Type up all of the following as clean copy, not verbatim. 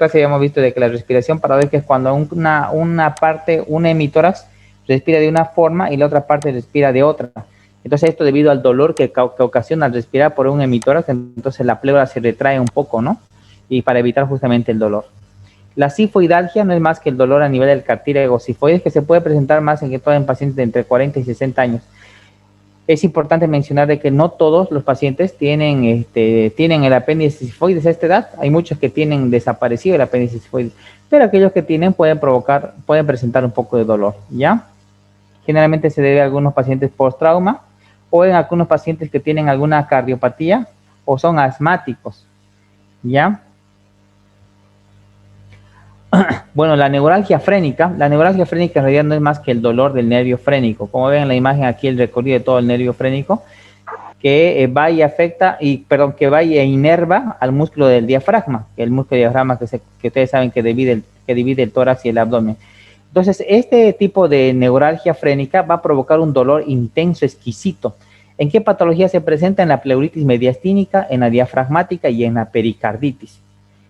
clase habíamos visto de que la respiración paradójica es cuando una parte, un hemitórax, respira de una forma y la otra parte respira de otra. Entonces esto debido al dolor que ocasiona al respirar por un hemitórax, entonces la pleura se retrae un poco, ¿no? Y para evitar justamente el dolor. La sifoidalgia no es más que el dolor a nivel del cartílago sifoides, que se puede presentar más en todo en pacientes de entre 40 y 60 años. Es importante mencionar de que no todos los pacientes tienen el apéndice sifoides a esta edad. Hay muchos que tienen desaparecido el apéndice sifoides, pero aquellos que tienen pueden presentar un poco de dolor, ¿ya? Generalmente se debe a algunos pacientes post-trauma o en algunos pacientes que tienen alguna cardiopatía o son asmáticos, ¿ya? Bueno, la neuralgia frénica en realidad no es más que el dolor del nervio frénico. Como ven en la imagen aquí, el recorrido de todo el nervio frénico, que va y afecta, que va y inerva al músculo del diafragma, el músculo diafragma que ustedes saben que divide el tórax y el abdomen. Entonces, este tipo de neuralgia frénica va a provocar un dolor intenso, exquisito. ¿En qué patología se presenta? En la pleuritis mediastínica, en la diafragmática y en la pericarditis.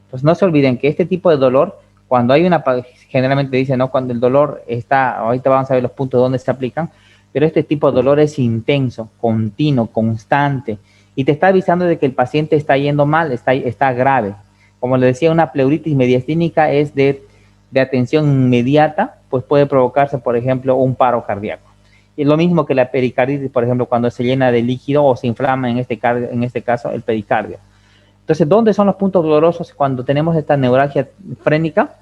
Pues no se olviden que este tipo de dolor, cuando hay generalmente dicen, ¿no? Cuando el dolor está, ahorita vamos a ver los puntos donde se aplican, pero este tipo de dolor es intenso, continuo, constante, y te está avisando de que el paciente está yendo mal, está grave. Como les decía, una pleuritis mediastínica es de atención inmediata, pues puede provocarse, por ejemplo, un paro cardíaco. Y lo mismo que la pericarditis, por ejemplo, cuando se llena de líquido o se inflama, en este caso, el pericardio. Entonces, ¿dónde son los puntos dolorosos cuando tenemos esta neuralgia frénica?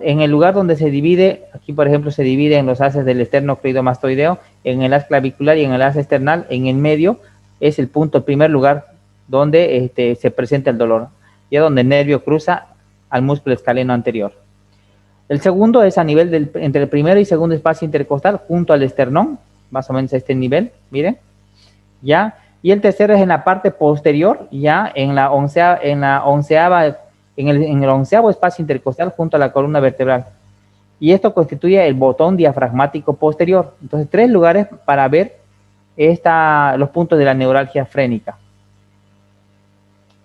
En el lugar donde se divide, aquí por ejemplo se divide en los haces del esternocleidomastoideo, en el haz clavicular y en el haz external. En el medio es el primer lugar donde se presenta el dolor, ya donde el nervio cruza al músculo escaleno anterior. El segundo es a nivel entre el primero y segundo espacio intercostal, junto al esternón, más o menos a este nivel, miren, ya. Y el tercero es en la parte posterior, ya en el onceavo espacio intercostal junto a la columna vertebral. Y esto constituye el botón diafragmático posterior. Entonces, 3 lugares para ver los puntos de la neuralgia frénica.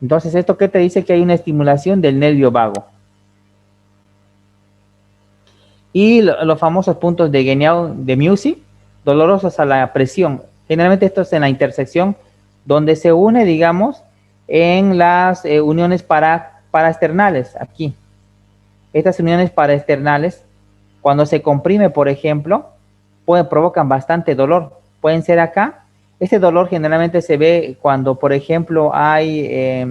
Entonces, ¿esto qué te dice? Que hay una estimulación del nervio vago. Y los famosos puntos de Guéniaud-de-Mussy, dolorosos a la presión. Generalmente esto es en la intersección donde se une, digamos, en las uniones paraesternales, aquí. Estas uniones paraesternales, cuando se comprime, por ejemplo, provocan bastante dolor. Pueden ser acá. Este dolor generalmente se ve cuando, por ejemplo, hay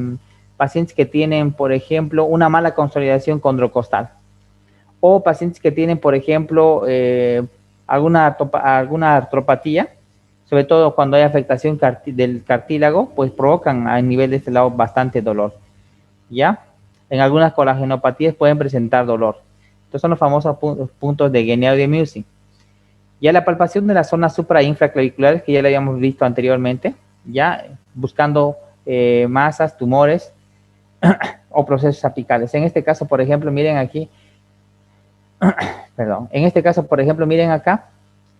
pacientes que tienen, por ejemplo, una mala consolidación condrocostal. O pacientes que tienen, por ejemplo, alguna artropatía, sobre todo cuando hay afectación del cartílago, pues provocan a nivel de este lado bastante dolor, ¿ya? En algunas colagenopatías pueden presentar dolor. Estos son los famosos puntos de Guéniaud-de-Mussy. Ya la palpación de la zona supra- e infraclaviculares, que ya la habíamos visto anteriormente, ya buscando masas, tumores o procesos apicales. En este caso, por ejemplo, miren aquí, perdón, en este caso, por ejemplo, miren acá,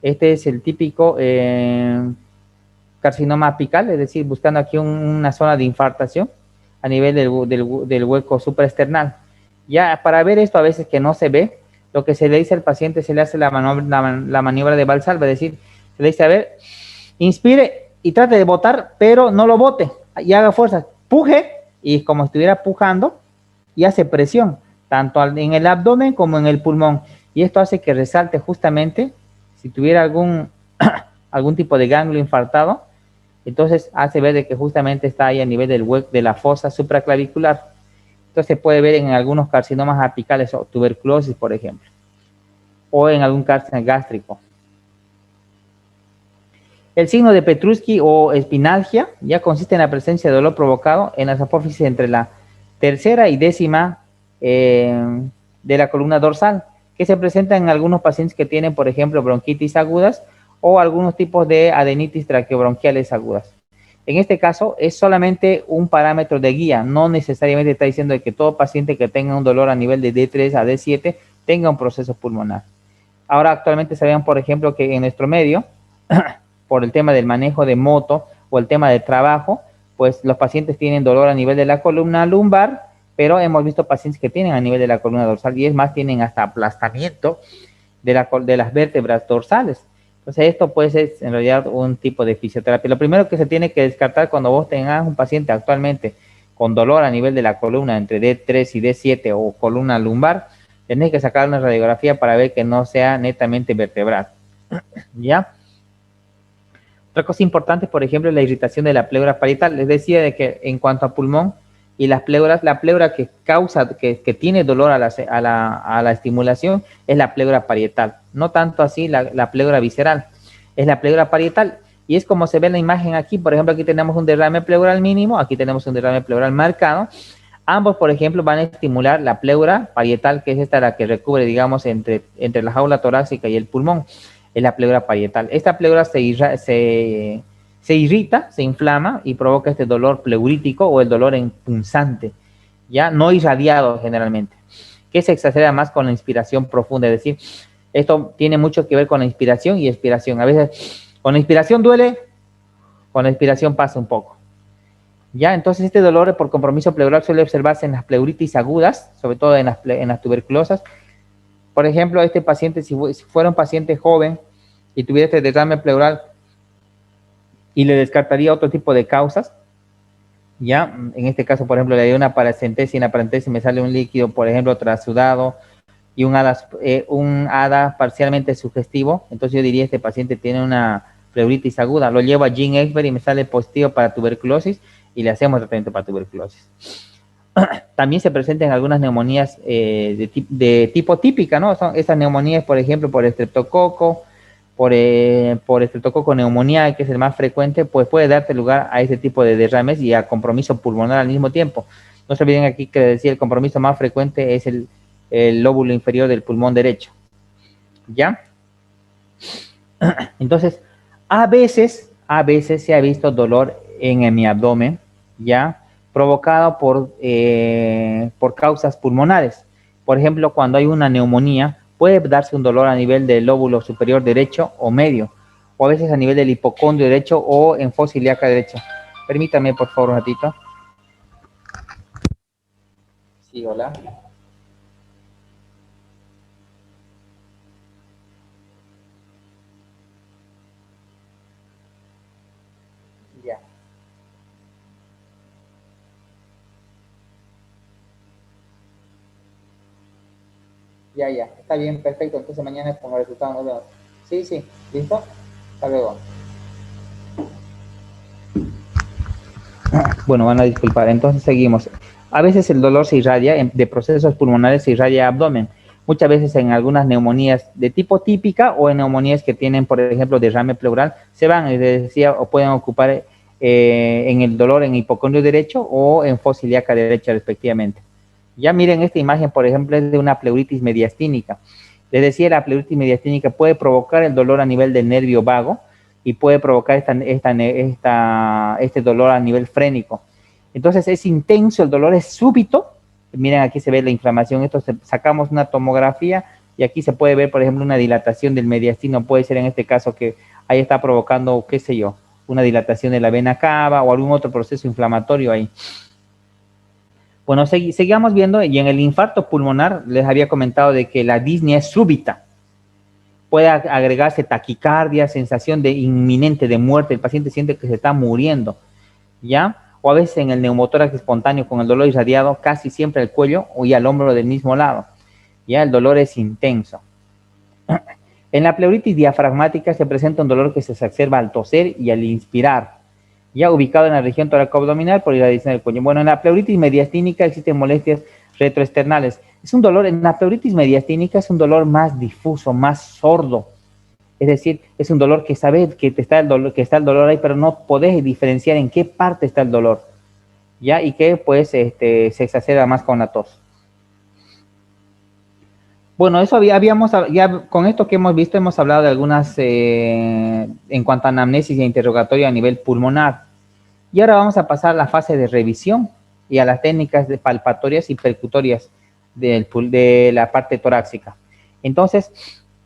este es el típico carcinoma apical, es decir, buscando aquí una zona de infartación a nivel del hueco supraesternal. Ya para ver esto a veces que no se ve, lo que se le dice al paciente, se le hace la maniobra de Valsalva, es decir, se le dice, a ver, inspire y trate de botar, pero no lo bote, y haga fuerza, puje, y como estuviera pujando, y hace presión, tanto en el abdomen como en el pulmón, y esto hace que resalte justamente, si tuviera algún tipo de ganglio infartado, entonces hace ver de que justamente está ahí a nivel del hueco de la fosa supraclavicular. Entonces se puede ver en algunos carcinomas apicales o tuberculosis, por ejemplo, o en algún cáncer gástrico. El signo de Petruski o espinalgia ya consiste en la presencia de dolor provocado en las apófisis entre la tercera y décima de la columna dorsal, que se presenta en algunos pacientes que tienen, por ejemplo, bronquitis agudas o algunos tipos de adenitis traqueobronquiales agudas. En este caso, es solamente un parámetro de guía, no necesariamente está diciendo que todo paciente que tenga un dolor a nivel de D3 a D7 tenga un proceso pulmonar. Ahora, actualmente sabemos, por ejemplo, que en nuestro medio, por el tema del manejo de moto o el tema del trabajo, pues los pacientes tienen dolor a nivel de la columna lumbar, pero hemos visto pacientes que tienen a nivel de la columna dorsal y es más, tienen hasta aplastamiento de las vértebras dorsales. Entonces esto puede ser en realidad un tipo de fisioterapia. Lo primero que se tiene que descartar cuando vos tengas un paciente actualmente con dolor a nivel de la columna entre D3 y D7 o columna lumbar, tenés que sacar una radiografía para ver que no sea netamente vertebral. ¿Ya? Otra cosa importante, por ejemplo, es la irritación de la pleura parietal. Les decía de que en cuanto a pulmón y las pleuras, la pleura que causa, que tiene dolor a la estimulación es la pleura parietal. No tanto así la pleura visceral, es la pleura parietal. Y es como se ve en la imagen aquí. Por ejemplo, aquí tenemos un derrame pleural mínimo, aquí tenemos un derrame pleural marcado. Ambos, por ejemplo, van a estimular la pleura parietal, que es esta la que recubre, digamos, entre la jaula torácica y el pulmón. Es la pleura parietal. Esta pleura se irrita, se inflama y provoca este dolor pleurítico o el dolor punzante, ya no irradiado generalmente, que se exacerba más con la inspiración profunda. Es decir, esto tiene mucho que ver con la inspiración y expiración. A veces con la inspiración duele, con la expiración pasa un poco. Ya, entonces este dolor por compromiso pleural suele observarse en las pleuritis agudas, sobre todo en las tuberculosas. Por ejemplo, este paciente, si fuera un paciente joven y tuviera este derrame pleural y le descartaría otro tipo de causas, ya, en este caso, por ejemplo, le haría una paracentesis y en la parentesis me sale un líquido, por ejemplo, trasudado y un ADA parcialmente sugestivo, entonces yo diría este paciente tiene una pleuritis aguda. Lo llevo a Gene Expert y me sale positivo para tuberculosis y le hacemos tratamiento para tuberculosis. También se presentan algunas neumonías de tipo típica, ¿no? Son esas neumonías, por ejemplo, por estreptococo, por estreptococo neumonía, que es el más frecuente, pues puede darte lugar a ese tipo de derrames y a compromiso pulmonar al mismo tiempo. No se olviden aquí que decía el compromiso más frecuente es el lóbulo inferior del pulmón derecho. ¿Ya? Entonces, a veces se ha visto dolor en mi abdomen, ¿ya? Provocado por causas pulmonares. Por ejemplo, cuando hay una neumonía, puede darse un dolor a nivel del lóbulo superior derecho o medio, o a veces a nivel del hipocondrio derecho o en fosa ilíaca derecha. Permítame, por favor, un ratito. Sí, hola. Ya. Ya. Está bien, perfecto. Entonces mañana con los resultados nos vemos. Sí. ¿Listo? Hasta luego. Bueno, van a disculpar. Entonces seguimos. A veces el dolor se irradia, de procesos pulmonares se irradia abdomen. Muchas veces en algunas neumonías de tipo típica o en neumonías que tienen, por ejemplo, derrame pleural, se van, les decía, o pueden ocupar en el dolor en hipocondrio derecho o en fosa ilíaca derecha, respectivamente. Ya miren esta imagen, por ejemplo, es de una pleuritis mediastínica. Les decía, la pleuritis mediastínica puede provocar el dolor a nivel del nervio vago y puede provocar este dolor a nivel frénico. Entonces es intenso, el dolor es súbito. Miren, aquí se ve la inflamación. Esto sacamos una tomografía y aquí se puede ver, por ejemplo, una dilatación del mediastino. Puede ser en este caso que ahí está provocando, qué sé yo, una dilatación de la vena cava o algún otro proceso inflamatorio ahí. Bueno, seguimos viendo, y en el infarto pulmonar les había comentado de que la disnea es súbita. Puede agregarse taquicardia, sensación de inminente de muerte, el paciente siente que se está muriendo, ¿ya? O a veces en el neumotórax espontáneo con el dolor irradiado, casi siempre al cuello y al hombro del mismo lado, ¿ya? El dolor es intenso. En la pleuritis diafragmática se presenta un dolor que se exacerba al toser y al inspirar, ya ubicado en la región toracoabdominal por irradiación del cuello. Bueno, en la pleuritis mediastínica existen molestias retroesternales. Es un dolor, en la pleuritis mediastínica es un dolor más difuso, más sordo. Es decir, es un dolor que sabes que está el dolor ahí, pero no podés diferenciar en qué parte está el dolor, ¿ya? Y que pues se exacerba más con la tos. Bueno, eso habíamos, ya con esto que hemos visto, hemos hablado de algunas, en cuanto a anamnesis e interrogatorio a nivel pulmonar. Y ahora vamos a pasar a la fase de revisión y a las técnicas de palpatorias y percutorias de la parte torácica. Entonces,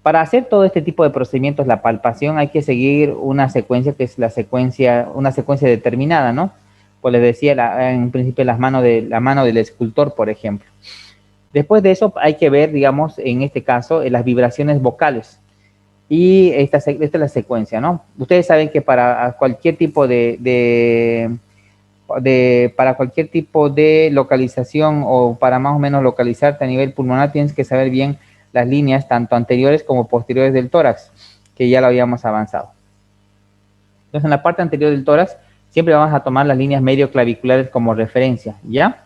para hacer todo este tipo de procedimientos, la palpación, hay que seguir una secuencia que es una secuencia determinada, ¿no? pues les decía en principio la mano del escultor, por ejemplo. Después de eso hay que ver, digamos, en este caso, las vibraciones vocales. Y esta es la secuencia, ¿no? Ustedes saben que para cualquier tipo para cualquier tipo de localización o para más o menos localizarte a nivel pulmonar, tienes que saber bien las líneas, tanto anteriores como posteriores del tórax, que ya lo habíamos avanzado. Entonces, en la parte anterior del tórax, siempre vamos a tomar las líneas medioclaviculares como referencia, ¿ya?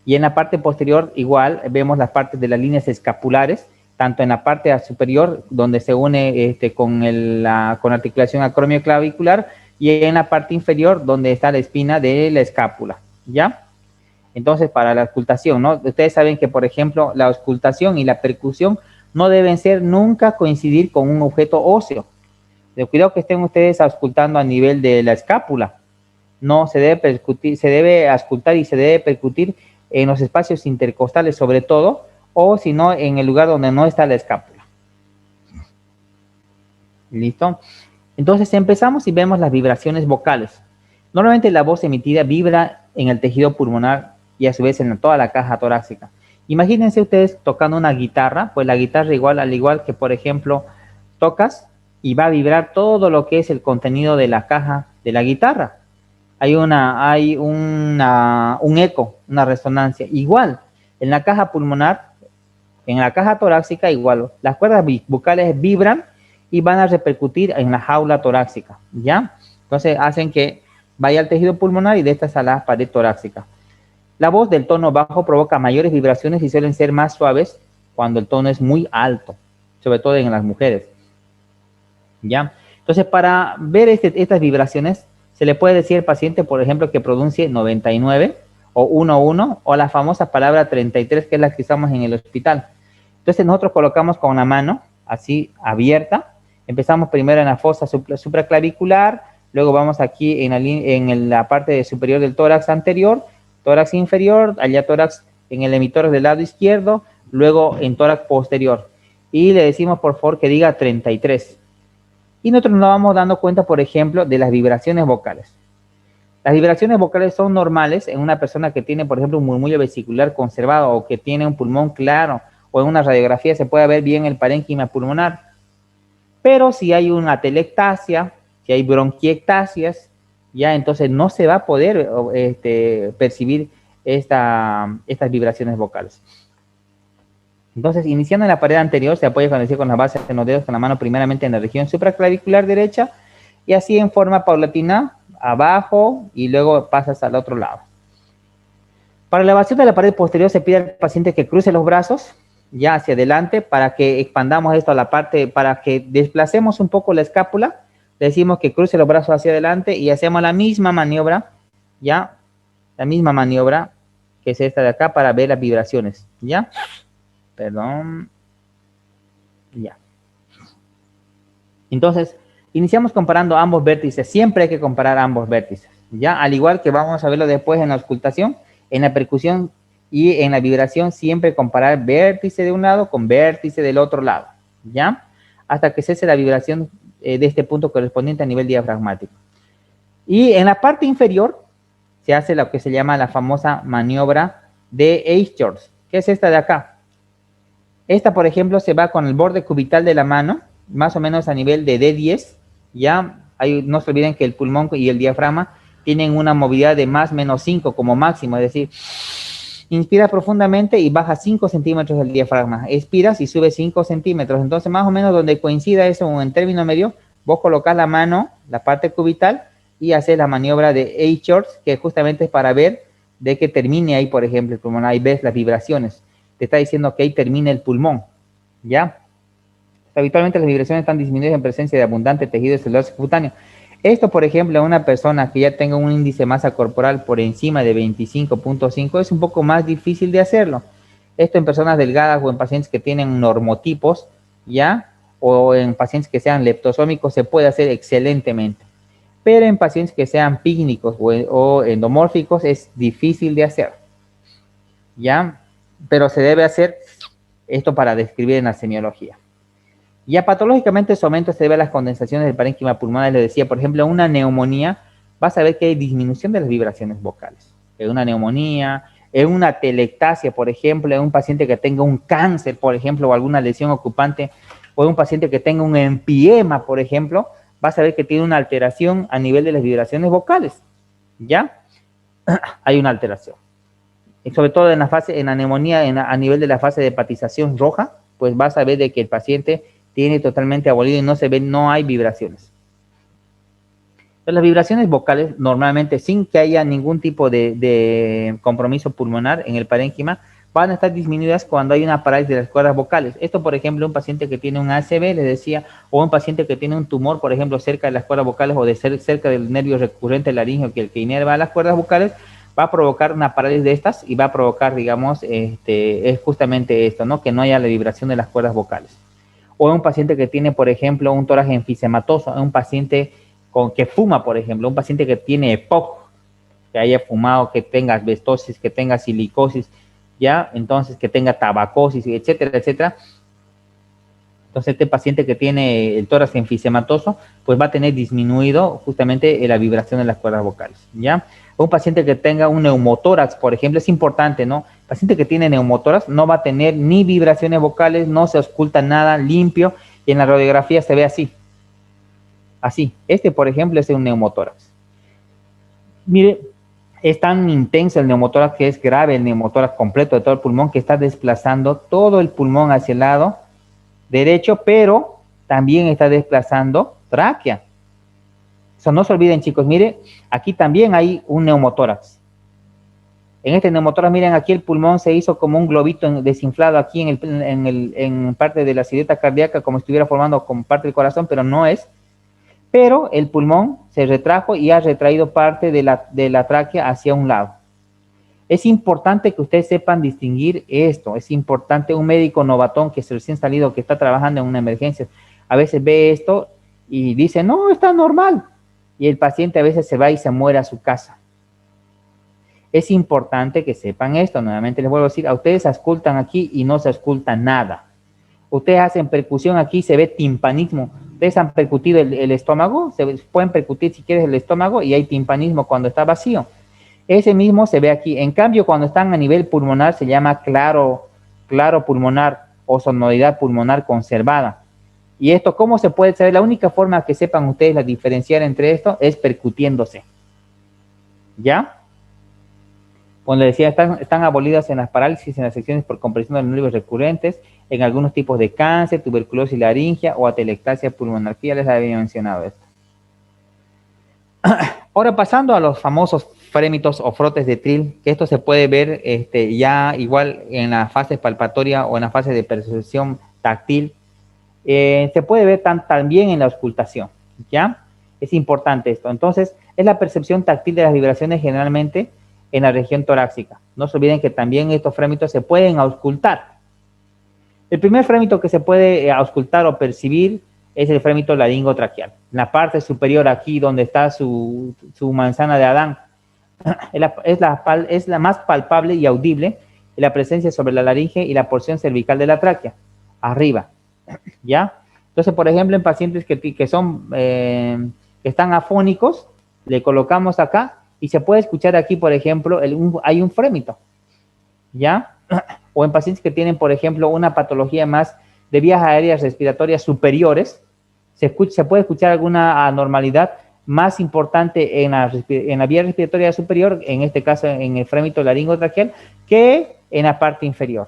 Y en la parte posterior, igual, vemos las partes de las líneas escapulares, tanto en la parte superior, donde se une con articulación acromioclavicular, y en la parte inferior, donde está la espina de la escápula, ¿ya? Entonces, para la auscultación, ¿no? Ustedes saben que, por ejemplo, la auscultación y la percusión no deben ser nunca coincidir con un objeto óseo. De cuidado que estén ustedes auscultando a nivel de la escápula. No se debe percutir, se debe auscultar y se debe percutir en los espacios intercostales sobre todo, o si no, en el lugar donde no está la escápula. ¿Listo? Entonces empezamos y vemos las vibraciones vocales. Normalmente la voz emitida vibra en el tejido pulmonar y a su vez en toda la caja torácica. Imagínense ustedes tocando una guitarra, pues la guitarra al igual que, por ejemplo, tocas y va a vibrar todo lo que es el contenido de la caja de la guitarra. Hay un eco, una resonancia. Igual, en la caja pulmonar, en la caja torácica, igual, las cuerdas vocales vibran y van a repercutir en la jaula torácica, ¿ya? Entonces hacen que vaya al tejido pulmonar y de esta a la pared torácica. La voz del tono bajo provoca mayores vibraciones y suelen ser más suaves cuando el tono es muy alto, sobre todo en las mujeres, ¿ya? Entonces, para ver estas vibraciones, se le puede decir al paciente, por ejemplo, que pronuncie 99 o 11 o la famosa palabra 33, que es la que usamos en el hospital. Entonces, nosotros colocamos con la mano así abierta. Empezamos primero en la fosa supraclavicular, luego vamos aquí en la parte superior del tórax anterior, tórax inferior, allá tórax en el emitor del lado izquierdo, luego en tórax posterior. Y le decimos, por favor, que diga 33. Y nosotros nos vamos dando cuenta, por ejemplo, de las vibraciones vocales. Las vibraciones vocales son normales en una persona que tiene, por ejemplo, un murmullo vesicular conservado o que tiene un pulmón claro, o en una radiografía se puede ver bien el parénquima pulmonar. Pero si hay una atelectasia, si hay bronquiectasias, ya entonces no se va a poder percibir estas vibraciones vocales. Entonces, iniciando en la pared anterior, se apoya con las bases de los dedos con la mano primeramente en la región supraclavicular derecha y así en forma paulatina abajo y luego pasas al otro lado. Para la elevación de la pared posterior se pide al paciente que cruce los brazos ya hacia adelante para que expandamos esto a la parte, para que desplacemos un poco la escápula. Le decimos que cruce los brazos hacia adelante y hacemos la misma maniobra, ya, la misma maniobra que es esta de acá para ver las vibraciones, ¿ya? Perdón. Ya. Entonces, iniciamos comparando ambos vértices. Siempre hay que comparar ambos vértices, ¿ya? Al igual que vamos a verlo después en la auscultación, en la percusión y en la vibración, siempre comparar vértice de un lado con vértice del otro lado, ¿ya? Hasta que cese la vibración de este punto correspondiente a nivel diafragmático. Y en la parte inferior se hace lo que se llama la famosa maniobra de Eichhorst, que es esta de acá. Esta, por ejemplo, se va con el borde cubital de la mano, más o menos a nivel de D10, ¿ya? No se olviden que el pulmón y el diafragma tienen una movilidad de más o menos 5 como máximo, es decir, inspira profundamente y baja 5 centímetros del diafragma, expiras y sube 5 centímetros, entonces más o menos donde coincida eso en término medio, vos colocás la mano, la parte cubital, y haces la maniobra de Eichhorst, que justamente es para ver de que termine ahí, por ejemplo, el pulmón, ahí ves las vibraciones. Te está diciendo que ahí termina el pulmón, ¿ya? Habitualmente las vibraciones están disminuidas en presencia de abundante tejido celular subcutáneo. Esto, por ejemplo, en una persona que ya tenga un índice de masa corporal por encima de 25.5 es un poco más difícil de hacerlo. Esto en personas delgadas o en pacientes que tienen normotipos, ¿ya? O en pacientes que sean leptosómicos se puede hacer excelentemente. Pero en pacientes que sean pícnicos o endomórficos es difícil de hacer, ¿ya? Pero se debe hacer esto para describir en la semiología. Ya patológicamente su aumento se debe a las condensaciones del parénquima pulmonar. Les decía, por ejemplo, una neumonía vas a ver que hay disminución de las vibraciones vocales. En una neumonía, en una telectasia, por ejemplo, en un paciente que tenga un cáncer, por ejemplo, o alguna lesión ocupante, o en un paciente que tenga un empiema, por ejemplo, vas a ver que tiene una alteración a nivel de las vibraciones vocales, ¿ya? Hay una alteración. Y sobre todo en la fase, en la neumonía, a nivel de la fase de hepatización roja, pues vas a ver de que el paciente tiene totalmente abolido y no se ve, no hay vibraciones. Entonces, las vibraciones vocales, normalmente sin que haya ningún tipo de compromiso pulmonar en el parénquima, van a estar disminuidas cuando hay una parálisis de las cuerdas vocales. Esto, por ejemplo, un paciente que tiene un ACV, les decía, o un paciente que tiene un tumor, por ejemplo, cerca de las cuerdas vocales o cerca del nervio recurrente laríngeo, que el que inerva las cuerdas vocales, va a provocar una parálisis de estas y va a provocar, digamos, es justamente esto, ¿no? Que no haya la vibración de las cuerdas vocales. O un paciente que tiene, por ejemplo, un tórax enfisematoso, un paciente que fuma, por ejemplo, un paciente que tiene EPOC, que haya fumado, que tenga asbestosis, que tenga silicosis, ya, entonces que tenga tabacosis, etcétera, etcétera. Entonces este paciente que tiene el tórax enfisematoso, pues va a tener disminuido justamente la vibración de las cuerdas vocales, ¿ya? Un paciente que tenga un neumotórax, por ejemplo, es importante, ¿no? El paciente que tiene neumotórax no va a tener ni vibraciones vocales, no se ausculta nada, limpio, y en la radiografía se ve así. Así. Este, por ejemplo, es un neumotórax. Mire, es tan intenso el neumotórax que es grave, el neumotórax completo de todo el pulmón, que está desplazando todo el pulmón hacia el lado derecho, pero también está desplazando tráquea. Eso no se olviden, chicos. Mire, aquí también hay un neumotórax. En este neumotórax, miren, aquí el pulmón se hizo como un globito desinflado aquí en parte de la silueta cardíaca, como si estuviera formando como parte del corazón, pero no es. Pero el pulmón se retrajo y ha retraído parte de la tráquea hacia un lado. Es importante que ustedes sepan distinguir esto. Es importante, un médico novatón que es recién salido, que está trabajando en una emergencia, a veces ve esto y dice, no, está normal. Y el paciente a veces se va y se muere a su casa. Es importante que sepan esto. Nuevamente les vuelvo a decir, a ustedes se auscultan aquí y no se ausculta nada. Ustedes hacen percusión aquí, se ve timpanismo. Ustedes han percutido el estómago, se pueden percutir si quieres el estómago y hay timpanismo cuando está vacío. Ese mismo se ve aquí. En cambio, cuando están a nivel pulmonar, se llama claro pulmonar o sonoridad pulmonar conservada. Y esto, ¿cómo se puede saber? La única forma que sepan ustedes la diferenciar entre esto es percutiéndose. ¿Ya? Como les decía, están abolidas en las parálisis, en las secciones por compresión de los nervios recurrentes, en algunos tipos de cáncer, tuberculosis laringia o atelectasia pulmonar, que ya les había mencionado esto. Ahora pasando a los famosos frémitos o frotes de tril, que esto se puede ver ya igual en la fase palpatoria o en la fase de percepción táctil, se puede ver también en la auscultación, ¿ya? Es importante esto. Entonces, es la percepción táctil de las vibraciones generalmente en la región torácica. No se olviden que también estos frémitos se pueden auscultar. El primer frémito que se puede auscultar o percibir es el frémito laringotraqueal. En la parte superior aquí donde está su manzana de Adán, es la más palpable y audible de la presencia sobre la laringe y la porción cervical de la tráquea, arriba, ¿ya? Entonces, por ejemplo, en pacientes que están afónicos, le colocamos acá y se puede escuchar aquí, por ejemplo, hay un frémito, ¿ya? O en pacientes que tienen, por ejemplo, una patología más de vías aéreas respiratorias superiores, se puede escuchar alguna anormalidad más importante en la vía respiratoria superior, en este caso en el frémito laringotraqueal, que en la parte inferior.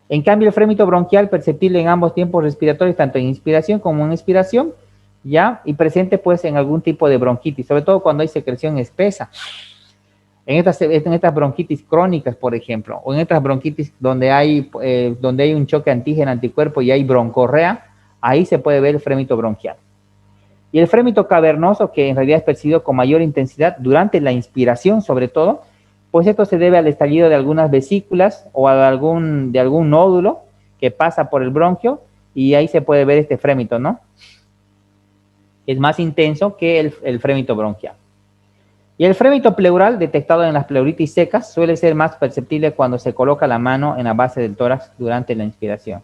En cambio, el frémito bronquial perceptible en ambos tiempos respiratorios, tanto en inspiración como en expiración, ¿ya? Y presente pues en algún tipo de bronquitis, sobre todo cuando hay secreción espesa. En estas bronquitis crónicas, por ejemplo, o en estas bronquitis donde hay un choque antígeno-anticuerpo y hay broncorrea, ahí se puede ver el frémito bronquial. Y el frémito cavernoso, que en realidad es percibido con mayor intensidad durante la inspiración, sobre todo, pues esto se debe al estallido de algunas vesículas o de algún nódulo que pasa por el bronquio y ahí se puede ver este frémito, ¿no? Es más intenso que el frémito bronquial. Y el frémito pleural, detectado en las pleuritis secas, suele ser más perceptible cuando se coloca la mano en la base del tórax durante la inspiración.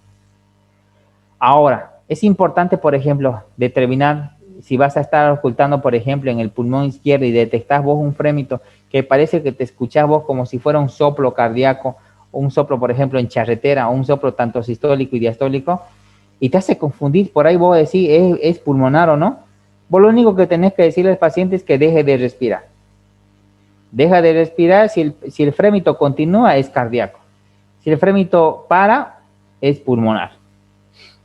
Ahora, es importante, por ejemplo, determinar si vas a estar ocultando, por ejemplo, en el pulmón izquierdo y detectas vos un frémito que parece que te escuchás vos como si fuera un soplo cardíaco, un soplo, por ejemplo, en charretera, o un soplo tanto sistólico y diastólico, y te hace confundir, por ahí vos decís, ¿es pulmonar o no? Vos lo único que tenés que decirle al paciente es que deje de respirar. Deja de respirar, si el frémito continúa, es cardíaco. Si el frémito para, es pulmonar.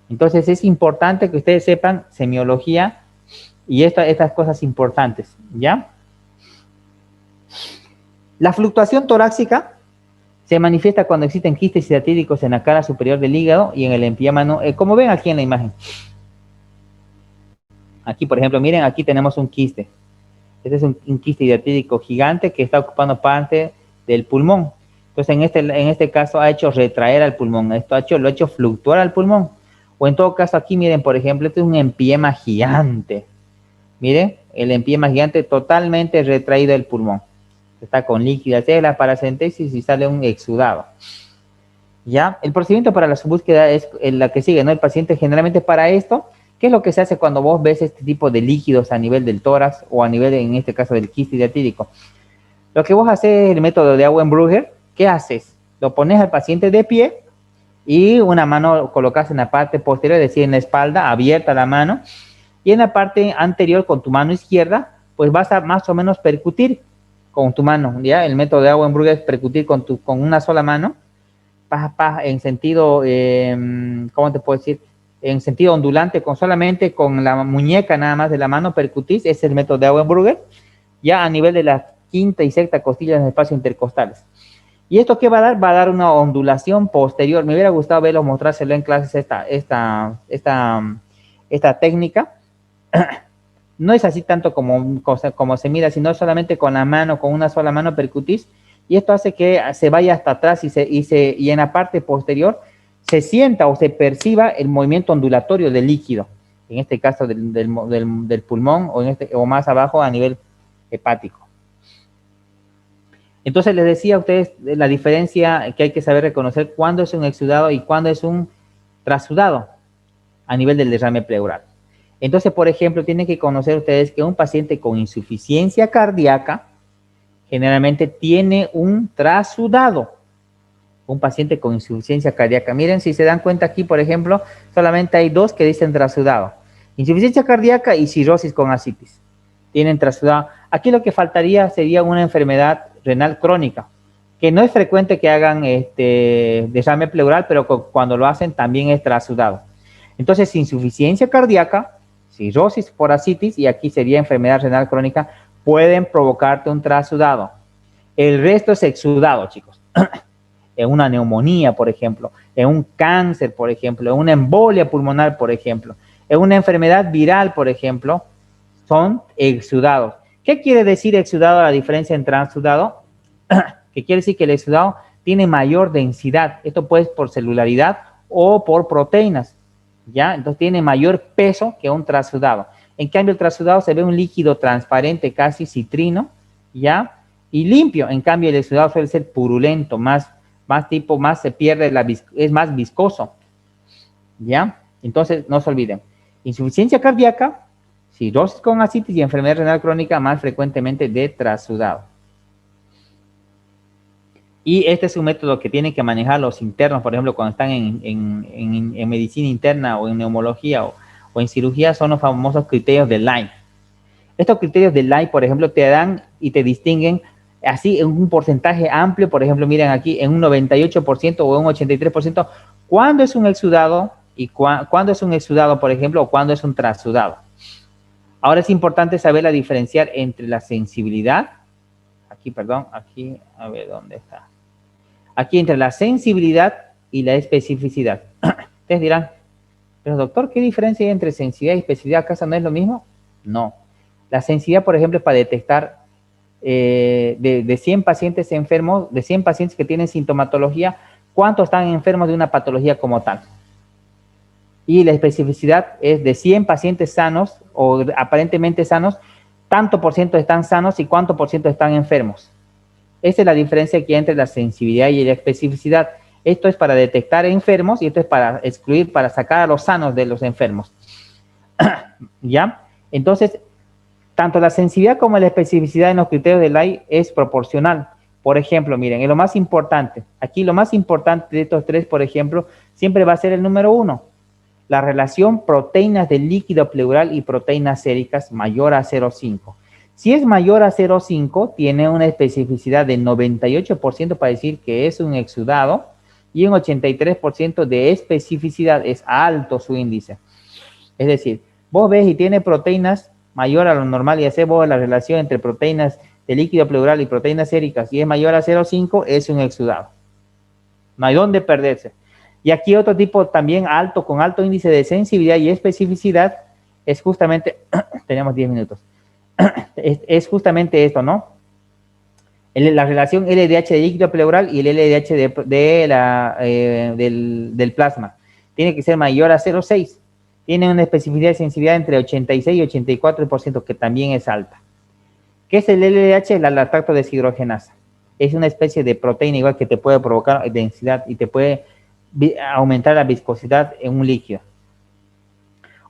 Entonces es importante que ustedes sepan semiología y estas cosas importantes, ¿ya? La fluctuación torácica se manifiesta cuando existen quistes ciatídicos en la cara superior del hígado y en el empieema, como ven aquí en la imagen. Aquí, por ejemplo, miren, aquí tenemos un quiste. Este es un quiste hidratídico gigante que está ocupando parte del pulmón. Entonces, en este caso ha hecho retraer al pulmón. Esto lo ha hecho fluctuar al pulmón. O en todo caso, aquí miren, por ejemplo, este es un empiema gigante. Miren, el empiema gigante totalmente retraído del pulmón. Está con líquida, hace la paracentesis y sale un exudado. ¿Ya? El procedimiento para la búsqueda es la que sigue, ¿no? El paciente generalmente para esto, ¿qué es lo que se hace cuando vos ves este tipo de líquidos a nivel del tórax o a nivel, en este caso, del quiste hidratídico? Lo que vos haces es el método de Auenbrugger. ¿Qué haces? Lo pones al paciente de pie y una mano colocas en la parte posterior, es decir, en la espalda, abierta la mano, y en la parte anterior con tu mano izquierda, pues vas a más o menos percutir con tu mano, ¿ya? El método de Auenbrugger es percutir con una sola mano, en sentido, ¿cómo te puedo decir? En sentido ondulante, solamente con la muñeca nada más de la mano percutís, es el método de Auenbrugger, ya a nivel de la quinta y sexta costilla en espacios intercostales. ¿Y esto qué va a dar? Va a dar una ondulación posterior. Me hubiera gustado verlo, mostrárselo en clases esta técnica. No es así tanto como se mira, sino solamente con la mano, con una sola mano percutís, y esto hace que se vaya hasta atrás y en la parte posterior se sienta o se perciba el movimiento ondulatorio del líquido, en este caso del pulmón o más abajo a nivel hepático. Entonces les decía a ustedes la diferencia que hay que saber reconocer cuándo es un exudado y cuándo es un trasudado a nivel del derrame pleural. Entonces, por ejemplo, tienen que conocer ustedes que un paciente con insuficiencia cardíaca generalmente tiene un trasudado. Un paciente con insuficiencia cardíaca. Miren, si se dan cuenta aquí, por ejemplo, solamente hay dos que dicen trasudado. Insuficiencia cardíaca y cirrosis con ascitis. Tienen trasudado. Aquí lo que faltaría sería una enfermedad renal crónica, que no es frecuente que hagan derrame pleural, pero cuando lo hacen también es trasudado. Entonces, insuficiencia cardíaca, cirrosis por ascitis, y aquí sería enfermedad renal crónica, pueden provocarte un trasudado. El resto es exudado, chicos. En una neumonía, por ejemplo, en un cáncer, por ejemplo, en una embolia pulmonar, por ejemplo, en una enfermedad viral, por ejemplo, son exudados. ¿Qué quiere decir exudado a la diferencia en transudado? Que quiere decir que el exudado tiene mayor densidad. Esto puede ser por celularidad o por proteínas, ¿ya? Entonces tiene mayor peso que un trasudado. En cambio, el trasudado se ve un líquido transparente, casi citrino, ¿ya? Y limpio. En cambio, el exudado suele ser purulento, más se pierde, es más viscoso, ¿ya? Entonces, no se olviden. Insuficiencia cardíaca, cirrosis con ascitis y enfermedad renal crónica más frecuentemente de trasudado. Y este es un método que tienen que manejar los internos, por ejemplo, cuando están en medicina interna o en neumología o en cirugía, son los famosos criterios de Lyme. Estos criterios de Lyme, por ejemplo, te dan y te distinguen así en un porcentaje amplio. Por ejemplo, miren aquí, en un 98% o un 83%, cuándo es un exudado y cuándo es un exudado, por ejemplo, o cuándo es un trasudado. Ahora es importante saber diferenciar entre la sensibilidad, aquí, a ver dónde está. Aquí entre la sensibilidad y la especificidad. Ustedes dirán, pero doctor, ¿qué diferencia hay entre sensibilidad y especificidad? ¿Acaso no es lo mismo? No. La sensibilidad, por ejemplo, es para detectar de 100 pacientes enfermos, de 100 pacientes que tienen sintomatología, ¿cuántos están enfermos de una patología como tal? Y la especificidad es de 100 pacientes sanos o aparentemente sanos, tanto por ciento están sanos y cuánto por ciento están enfermos. Esa es la diferencia que hay entre la sensibilidad y la especificidad. Esto es para detectar enfermos y esto es para excluir, para sacar a los sanos de los enfermos. ¿Ya? Entonces, tanto la sensibilidad como la especificidad en los criterios de Lai es proporcional. Por ejemplo, miren, es lo más importante. Aquí lo más importante de estos tres, por ejemplo, siempre va a ser el número 1. La relación proteínas del líquido pleural y proteínas séricas mayor a 0,5. Si es mayor a 0,5, tiene una especificidad de 98% para decir que es un exudado y un 83% de especificidad, es alto su índice. Es decir, vos ves y tiene proteínas mayor a lo normal y haces vos la relación entre proteínas de líquido pleural y proteínas séricas y es mayor a 0,5, es un exudado. No hay dónde perderse. Y aquí otro tipo también alto, con alto índice de sensibilidad y especificidad, es justamente, tenemos 10 minutos, es justamente esto, ¿no? La relación LDH de líquido pleural y el LDH del plasma. Tiene que ser mayor a 0,6. Tiene una especificidad de sensibilidad entre 86 y 84%, que también es alta. ¿Qué es el LDH? La lactato deshidrogenasa. Es una especie de proteína igual que te puede provocar densidad y te puede aumentar la viscosidad en un líquido.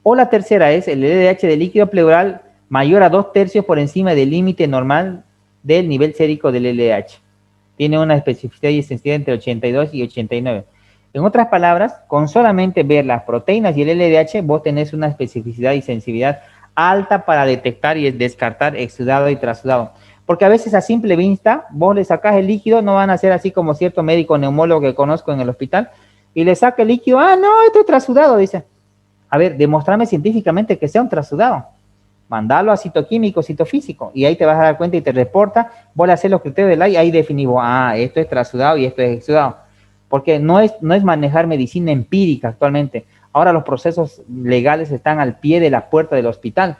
O la tercera es el LDH de líquido pleural mayor a 2/3 por encima del límite normal del nivel sérico del LDH. Tiene una especificidad y sensibilidad entre 82 y 89. En otras palabras, con solamente ver las proteínas y el LDH, vos tenés una especificidad y sensibilidad alta para detectar y descartar exudado y trasudado. Porque a veces a simple vista, vos le sacás el líquido, no van a ser así como cierto médico neumólogo que conozco en el hospital, y le saca el líquido, no, esto es trasudado, dice. A ver, demostrame científicamente que sea un trasudado. Mandalo a citoquímico, citofísico, y ahí te vas a dar cuenta y te reporta, vos le haces los criterios de Lai, ahí definimos, esto es trasudado y esto es exudado. Porque no es manejar medicina empírica actualmente. Ahora los procesos legales están al pie de la puerta del hospital.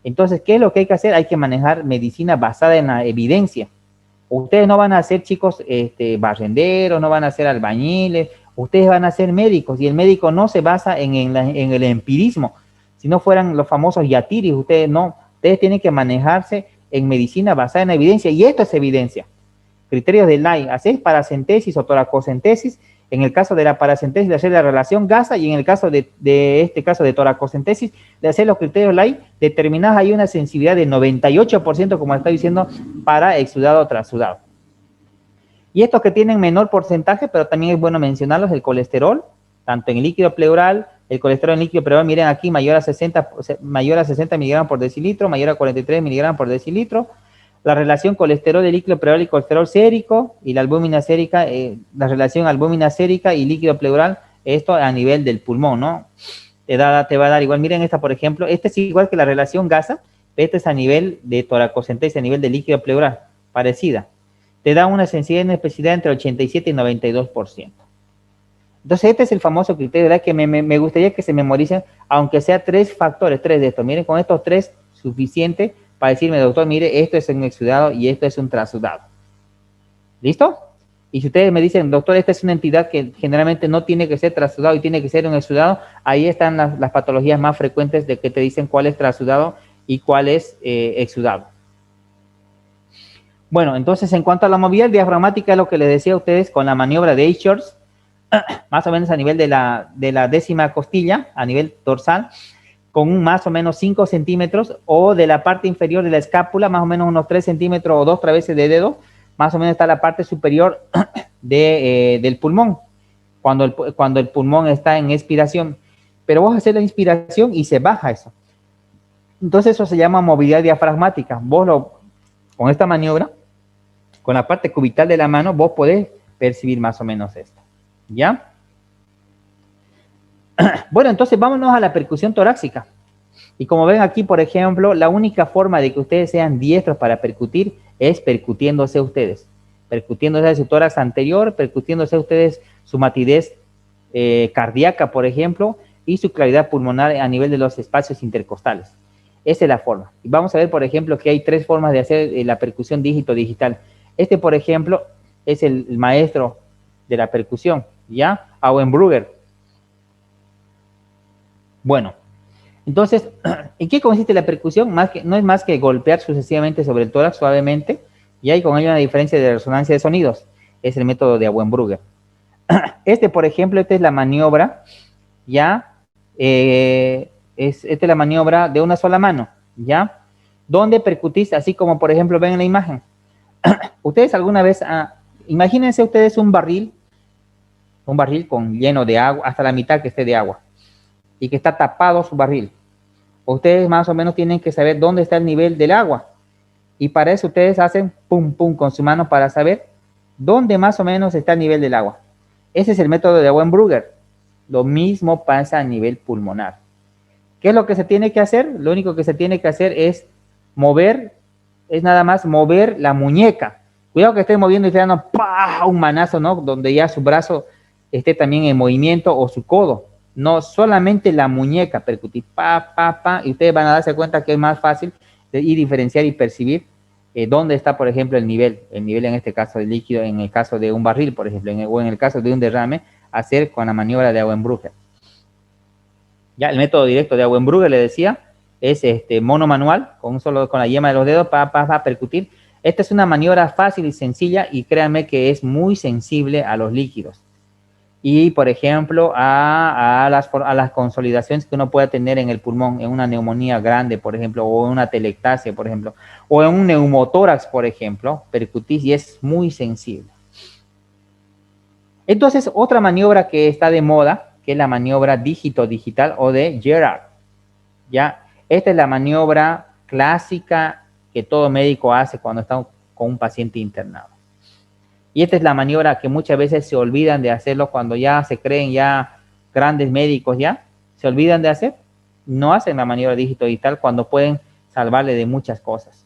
Entonces, ¿qué es lo que hay que hacer? Hay que manejar medicina basada en la evidencia. Ustedes no van a ser chicos barrenderos, no van a ser albañiles, ustedes van a ser médicos, y el médico no se basa en el empirismo. Si no fueran los famosos yatiris, ustedes no, ustedes tienen que manejarse en medicina basada en la evidencia, y esto es evidencia. Criterios de Lai, hacer paracentesis o toracocentesis. En el caso de la paracentesis, de hacer la relación gasa, y en el caso de este caso de toracocentesis, de hacer los criterios Lai, determinás ahí una sensibilidad de 98%, como está diciendo, para exudado o trasudado. Y estos que tienen menor porcentaje, pero también es bueno mencionarlos, el colesterol, tanto en el líquido pleural, el colesterol en líquido pleural, miren aquí, mayor a 60 miligramos por decilitro, mayor a 43 miligramos por decilitro. La relación colesterol de líquido pleural y colesterol sérico, y la albúmina sérica, la relación albúmina sérica y líquido pleural, esto a nivel del pulmón, ¿no? Te va a dar igual, miren esta por ejemplo, esta es igual que la relación gasa, esta es a nivel de toracocentesis, a nivel de líquido pleural, parecida. Te da una sensibilidad y especificidad entre 87 y 92%. Entonces este es el famoso criterio, ¿verdad? Que me gustaría que se memoricen, aunque sea 3 factores, 3 de estos. Miren, con estos 3 suficiente para decirme, doctor, mire, esto es un exudado y esto es un trasudado. ¿Listo? Y si ustedes me dicen, doctor, esta es una entidad que generalmente no tiene que ser trasudado y tiene que ser un exudado, ahí están las patologías más frecuentes de que te dicen cuál es trasudado y cuál es exudado. Bueno, entonces en cuanto a la movilidad diafragmática, es lo que les decía a ustedes con la maniobra de Eichhorst, más o menos a nivel de la 10ª costilla, a nivel dorsal, con más o menos 5 centímetros, o de la parte inferior de la escápula, más o menos unos 3 centímetros o 2 traveses de dedo, más o menos está la parte superior del pulmón, cuando el pulmón está en expiración. Pero vos haces la inspiración y se baja eso. Entonces eso se llama movilidad diafragmática. Con esta maniobra, con la parte cubital de la mano, vos podés percibir más o menos esto. ¿Ya? Bueno, entonces vámonos a la percusión torácica. Y como ven aquí, por ejemplo, la única forma de que ustedes sean diestros para percutir es percutiéndose ustedes. Percutiéndose su tórax anterior, percutiéndose ustedes su matidez cardíaca, por ejemplo, y su claridad pulmonar a nivel de los espacios intercostales. Esa es la forma. Y vamos a ver, por ejemplo, que hay 3 formas de hacer la percusión dígito-digital. Este, por ejemplo, es el maestro de la percusión, ¿ya? Auenbrugger. Bueno, entonces, ¿en qué consiste la percusión? No es más que golpear sucesivamente sobre el tórax suavemente, y hay con ello una diferencia de resonancia de sonidos. Es el método de Auenbrugger. Por ejemplo, esta es la maniobra, ¿ya? Esta es la maniobra de una sola mano, ¿ya? ¿Dónde percutís? Así como, por ejemplo, ven en la imagen. Ustedes alguna vez, imagínense ustedes un barril con lleno de agua, hasta la mitad que esté de agua, y que está tapado su barril. Ustedes más o menos tienen que saber dónde está el nivel del agua. Y para eso ustedes hacen pum, pum con su mano para saber dónde más o menos está el nivel del agua. Ese es el método de Auenbrugger. Lo mismo pasa a nivel pulmonar. ¿Qué es lo que se tiene que hacer? Lo único que se tiene que hacer es mover, es nada más mover la muñeca. Cuidado que esté moviendo y esté dando un manazo, ¿no? Donde ya su brazo esté también en movimiento o su codo. No, solamente la muñeca percutir, y ustedes van a darse cuenta que es más fácil de ir diferenciar y percibir dónde está, por ejemplo, el nivel en este caso de líquido, en el caso de un barril, por ejemplo, o en el caso de un derrame, hacer con la maniobra de Auenbrugger. Ya el método directo de Auenbrugger, le decía, es mono manual, con la yema de los dedos, percutir. Esta es una maniobra fácil y sencilla, y créanme que es muy sensible a los líquidos. Y, por ejemplo, a las consolidaciones que uno pueda tener en el pulmón, en una neumonía grande, por ejemplo, o en una telectasia, por ejemplo, o en un neumotórax, por ejemplo, percutís y es muy sensible. Entonces, otra maniobra que está de moda, que es la maniobra dígito-digital o de Gerard. ¿Ya? Esta es la maniobra clásica que todo médico hace cuando está con un paciente internado. Y esta es la maniobra que muchas veces se olvidan de hacerlo cuando ya se creen ya grandes médicos, ya se olvidan de hacer. No hacen la maniobra dígito-digital cuando pueden salvarle de muchas cosas.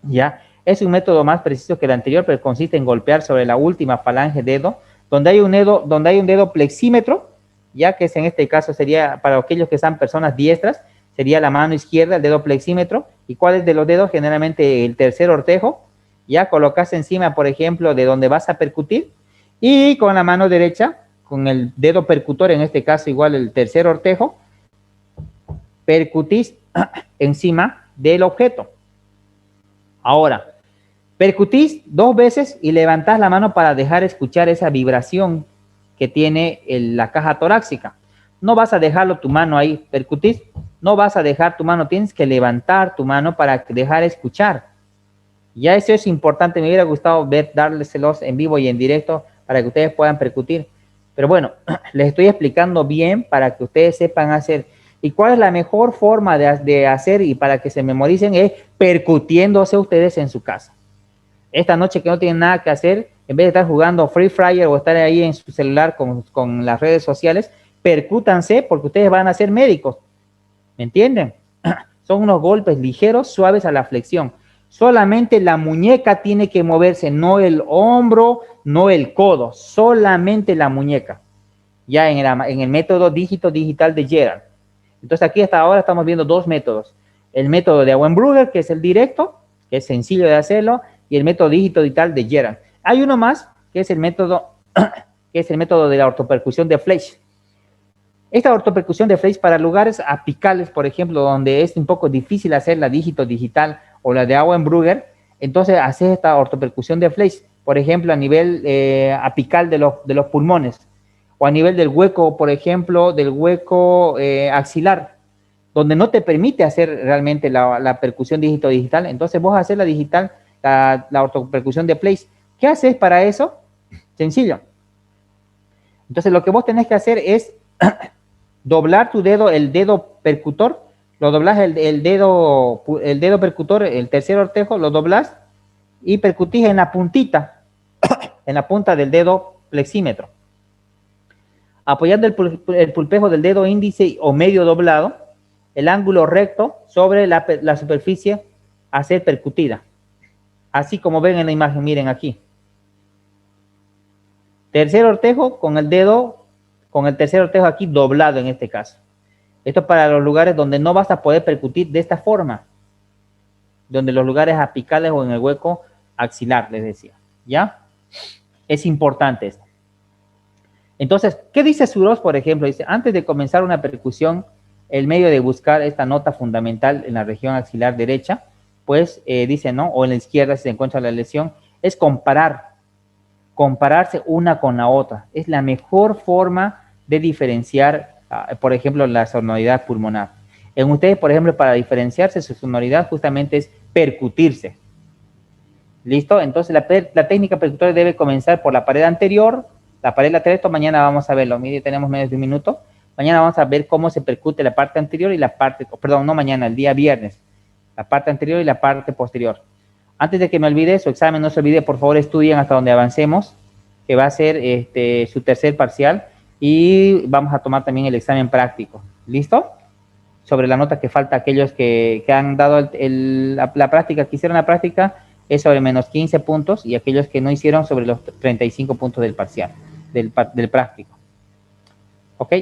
¿Ya? Es un método más preciso que el anterior, pero consiste en golpear sobre la última falange dedo, donde hay un dedo plexímetro, ya que es en este caso sería, para aquellos que sean personas diestras, sería la mano izquierda, el dedo plexímetro. ¿Y cuál es de los dedos? Generalmente el tercer ortejo. Ya colocas encima, por ejemplo, de donde vas a percutir, y con la mano derecha, con el dedo percutor, en este caso igual el tercer ortejo, percutís encima del objeto. Ahora, percutís 2 veces y levantás la mano para dejar escuchar esa vibración que tiene la caja torácica. No vas a dejarlo tu mano ahí, percutís, no vas a dejar tu mano, tienes que levantar tu mano para dejar escuchar. Ya eso es importante, me hubiera gustado dárselos en vivo y en directo para que ustedes puedan percutir. Pero bueno, les estoy explicando bien para que ustedes sepan hacer. ¿Y cuál es la mejor forma de hacer y para que se memoricen? Es percutiéndose ustedes en su casa. Esta noche que no tienen nada que hacer, en vez de estar jugando Free Fire o estar ahí en su celular con las redes sociales, percútanse porque ustedes van a ser médicos. ¿Me entienden? Son unos golpes ligeros, suaves a la flexión. Solamente la muñeca tiene que moverse, no el hombro, no el codo, solamente la muñeca. Ya en el método dígito digital de Gerard. Entonces aquí hasta ahora estamos viendo 2 métodos. El método de Auenbrugger, que es el directo, que es sencillo de hacerlo, y el método dígito digital de Gerard. Hay uno más, que es el método de la ortopercusión de Fleisch. Esta ortopercusión de Fleisch para lugares apicales, por ejemplo, donde es un poco difícil hacer la dígito digital o la de Auenbrugger, entonces haces esta ortopercusión de Fleisch, por ejemplo, a nivel apical de los pulmones, o a nivel del hueco, por ejemplo, del hueco axilar, donde no te permite hacer realmente la percusión dígito digital. Entonces vos haces la ortopercusión de Fleisch. ¿Qué haces para eso? Sencillo. Entonces lo que vos tenés que hacer es doblar tu dedo, el dedo percutor, lo doblas el dedo percutor, el tercer ortejo, lo doblas y percutís en la puntita, en la punta del dedo plexímetro. Apoyando el pulpejo del dedo índice o medio doblado, el ángulo recto sobre la superficie a ser percutida. Así como ven en la imagen, miren aquí. Tercer ortejo con el tercer ortejo aquí doblado en este caso. Esto es para los lugares donde no vas a poder percutir de esta forma, donde los lugares apicales o en el hueco axilar, les decía. ¿Ya? Es importante esto. Entonces, ¿qué dice Suros, por ejemplo? Dice, antes de comenzar una percusión, el medio de buscar esta nota fundamental en la región axilar derecha, pues dice, ¿no? O en la izquierda si se encuentra la lesión, es compararse una con la otra. Es la mejor forma de diferenciar, por ejemplo, la sonoridad pulmonar. En ustedes, por ejemplo, para diferenciarse, su sonoridad justamente es percutirse. ¿Listo? Entonces la técnica percutoria debe comenzar por la pared anterior, la pared lateral. Esto mañana vamos a verlo. Mire, tenemos menos de un minuto. Mañana vamos a ver cómo se percute la parte anterior y la parte, perdón, no mañana, el día viernes. La parte anterior y la parte posterior. Antes de que me olvide su examen, no se olvide, por favor, estudien hasta donde avancemos, que va a ser su tercer parcial, y vamos a tomar también el examen práctico. ¿Listo? Sobre la nota que falta, aquellos que han dado la práctica, que hicieron la práctica, es sobre menos 15 puntos, y aquellos que no hicieron sobre los 35 puntos del parcial, del práctico. ¿Ok?